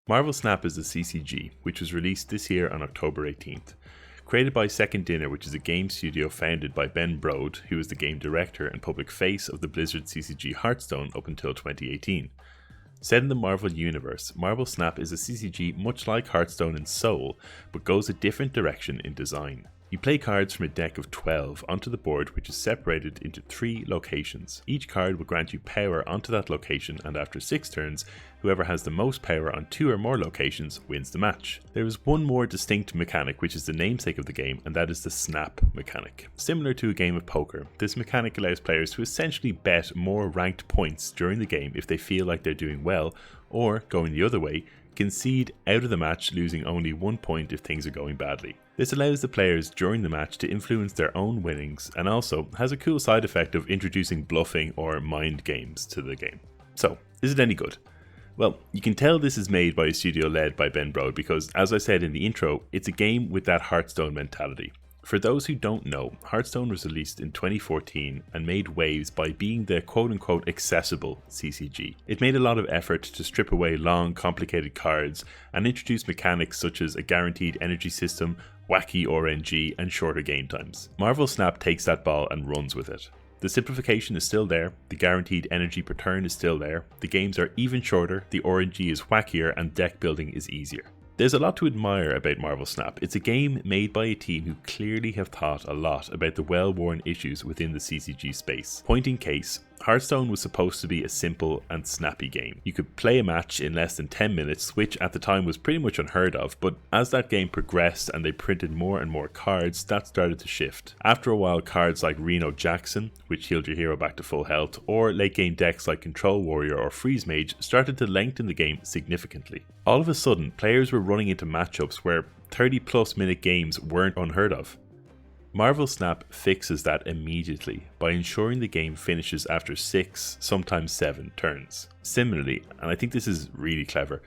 Marvel Snap is a CCG, which was released this year on October 18th. Created by Second Dinner, which is a game studio founded by Ben Brode, who was the game director and public face of the Blizzard CCG Hearthstone up until 2018. Set in the Marvel universe, Marvel Snap is a CCG much like Hearthstone and Soul, but goes a different direction in design. You play cards from a deck of 12 onto the board, which is separated into 3 locations. Each card will grant you power onto that location, and after 6 turns, whoever has the most power on 2 or more locations wins the match. There is one more distinct mechanic, which is the namesake of the game, and that is the snap mechanic. Similar to a game of poker, this mechanic allows players to essentially bet more ranked points during the game if they feel like they're doing well, or, going the other way, concede out of the match, losing only 1 point if things are going badly. This allows the players during the match to influence their own winnings, and also has a cool side effect of introducing bluffing or mind games to the game. So, is it any good? Well, you can tell this is made by a studio led by Ben Brode because, as I said in the intro, it's a game with that Hearthstone mentality. For those who don't know, Hearthstone was released in 2014 and made waves by being the quote-unquote accessible CCG. It made a lot of effort to strip away long, complicated cards and introduce mechanics such as a guaranteed energy system, wacky RNG, and shorter game times. Marvel Snap takes that ball and runs with it. The simplification is still there, the guaranteed energy per turn is still there, the games are even shorter, the RNG is wackier, and deck building is easier. There's a lot to admire about Marvel Snap. It's a game made by a team who clearly have thought a lot about the well-worn issues within the CCG space. Point in case, Hearthstone was supposed to be a simple and snappy game. You could play a match in less than 10 minutes, which at the time was pretty much unheard of, but as that game progressed and they printed more and more cards, that started to shift. After a while, cards like Reno Jackson, which healed your hero back to full health, or late game decks like Control Warrior or Freeze Mage started to lengthen the game significantly. All of a sudden, players were running into matchups where 30 plus minute games weren't unheard of. Marvel Snap fixes that immediately by ensuring the game finishes after 6, sometimes 7 turns. Similarly, and I think this is really clever,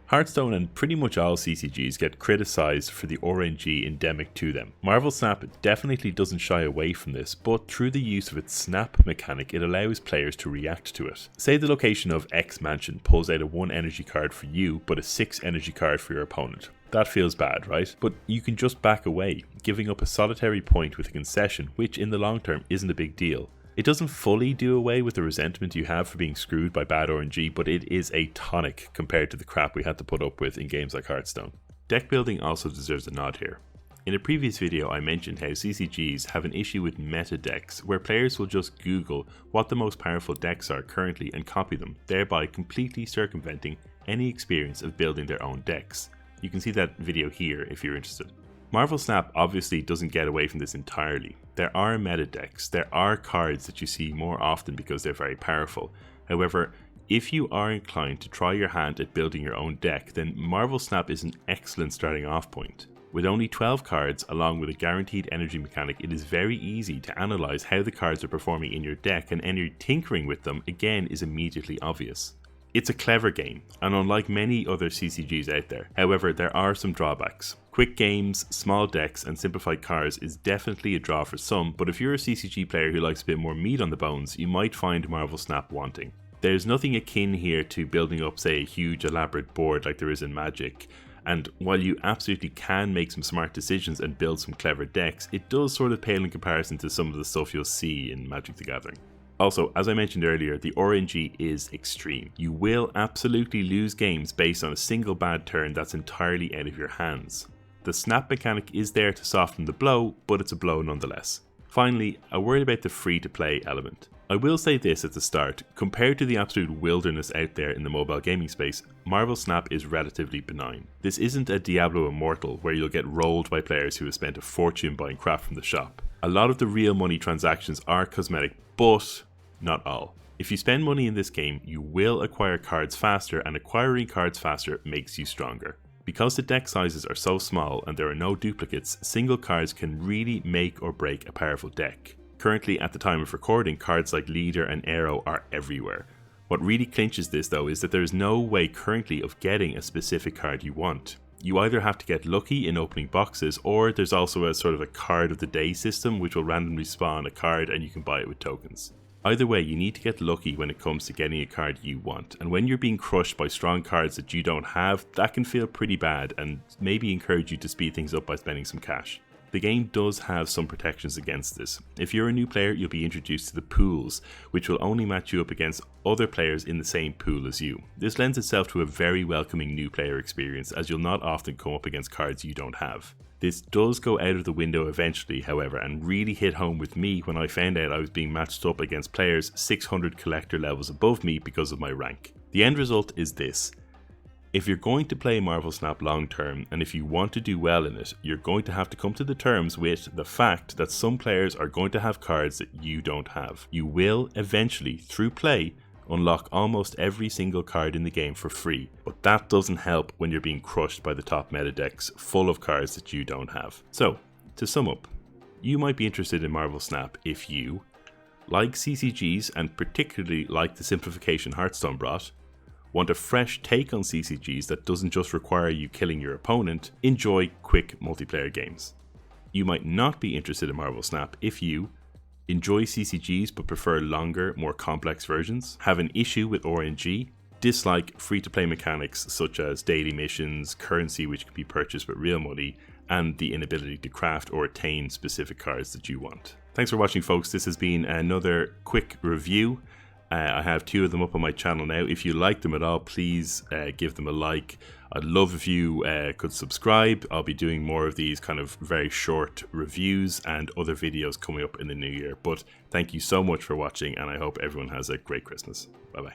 Hearthstone and pretty much all CCGs get criticised for the RNG endemic to them. Marvel Snap definitely doesn't shy away from this, but through the use of its snap mechanic it allows players to react to it. Say the location of X Mansion pulls out a 1 energy card for you but a 6 energy card for your opponent. That feels bad, right? But you can just back away, giving up a solitary point with a concession, which in the long term isn't a big deal. It doesn't fully do away with the resentment you have for being screwed by bad RNG, but it is a tonic compared to the crap we had to put up with in games like Hearthstone. Deck building also deserves a nod here. In a previous video I mentioned how CCGs have an issue with meta decks, where players will just Google what the most powerful decks are currently and copy them, thereby completely circumventing any experience of building their own decks. You can see that video here if you're interested. Marvel Snap obviously doesn't get away from this entirely. There are meta decks, there are cards that you see more often because they're very powerful. However, if you are inclined to try your hand at building your own deck, then Marvel Snap is an excellent starting off point. With only 12 cards along with a guaranteed energy mechanic, it is very easy to analyse how the cards are performing in your deck, and any tinkering with them again is immediately obvious. It's a clever game, and unlike many other CCGs out there, however, there are some drawbacks. Quick games, small decks, and simplified cards is definitely a draw for some, but if you're a CCG player who likes a bit more meat on the bones, you might find Marvel Snap wanting. There's nothing akin here to building up, say, a huge elaborate board like there is in Magic, and while you absolutely can make some smart decisions and build some clever decks, it does sort of pale in comparison to some of the stuff you'll see in Magic the Gathering. Also, as I mentioned earlier, the RNG is extreme. You will absolutely lose games based on a single bad turn that's entirely out of your hands. The snap mechanic is there to soften the blow, but it's a blow nonetheless. Finally, a word about the free-to-play element. I will say this at the start, compared to the absolute wilderness out there in the mobile gaming space, Marvel Snap is relatively benign. This isn't a Diablo Immortal where you'll get rolled by players who have spent a fortune buying crap from the shop. A lot of the real money transactions are cosmetic, but not all. If you spend money in this game, you will acquire cards faster, and acquiring cards faster makes you stronger. Because the deck sizes are so small and there are no duplicates, single cards can really make or break a powerful deck. Currently, at the time of recording, cards like Leader and Arrow are everywhere. What really clinches this though is that there is no way currently of getting a specific card you want. You either have to get lucky in opening boxes, or there's also a sort of a card of the day system which will randomly spawn a card and you can buy it with tokens. Either way, you need to get lucky when it comes to getting a card you want, and when you're being crushed by strong cards that you don't have, that can feel pretty bad and maybe encourage you to speed things up by spending some cash. The game does have some protections against this. If you're a new player, you'll be introduced to the pools, which will only match you up against other players in the same pool as you. This lends itself to a very welcoming new player experience, as you'll not often come up against cards you don't have. This does go out of the window eventually, however, and really hit home with me when I found out I was being matched up against players 600 collector levels above me because of my rank. The end result is this. If you're going to play Marvel Snap long term, and if you want to do well in it, you're going to have to come to the terms with the fact that some players are going to have cards that you don't have. You will eventually, through play, unlock almost every single card in the game for free, but that doesn't help when you're being crushed by the top meta decks full of cards that you don't have. So, to sum up, you might be interested in Marvel Snap if you like CCGs and particularly like the simplification Hearthstone brought, want a fresh take on CCGs that doesn't just require you killing your opponent, enjoy quick multiplayer games. You might not be interested in Marvel Snap if you enjoy CCGs but prefer longer, more complex versions, have an issue with RNG, dislike free-to-play mechanics such as daily missions, currency which can be purchased with real money, and the inability to craft or attain specific cards that you want. Thanks for watching, folks. This has been another quick review. I have 2 of them up on my channel now. If you like them at all, please give them a like. I'd love if you could subscribe. I'll be doing more of these kind of very short reviews and other videos coming up in the new year. But thank you so much for watching, and I hope everyone has a great Christmas. Bye bye.